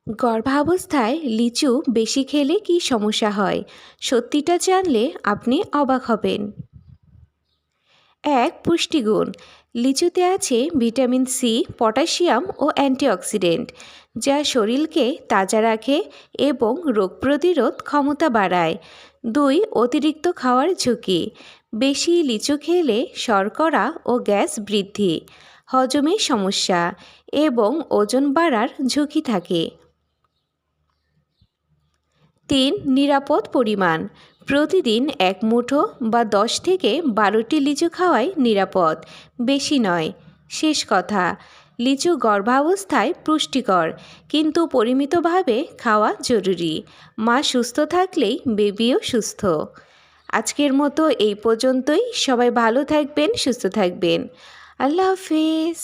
গর্ভাবস্থায় লিচু বেশি খেলে কি সমস্যা হয়? সত্যিটা জানলে আপনি অবাক হবেন। পুষ্টিগুণ। লিচুতে আছে ভিটামিন সি, পটাশিয়াম ও অ্যান্টিঅক্সিডেন্ট, যা শরীরকে তাজা রাখে এবং রোগ প্রতিরোধ ক্ষমতা বাড়ায়। অতিরিক্ত খাওয়ার ঝুঁকি। বেশি লিচু খেলে শর্করা ও গ্যাস বৃদ্ধি, হজমের সমস্যা এবং ওজন বাড়ার ঝুঁকি থাকে। নিরাপদ পরিমাণ। প্রতিদিন এক মুঠো বা 10 থেকে 12টি লিচু খাওয়াই নিরাপদ, বেশি নয়। শেষ কথা, লিচু গর্ভাবস্থায় পুষ্টিকর, কিন্তু পরিমিতভাবে খাওয়া জরুরি। মা সুস্থ থাকলেই বেবিও সুস্থ। আজকের মতো এই পর্যন্তই। সবাই ভালো থাকবেন, সুস্থ থাকবেন। আল্লাহ হাফেজ।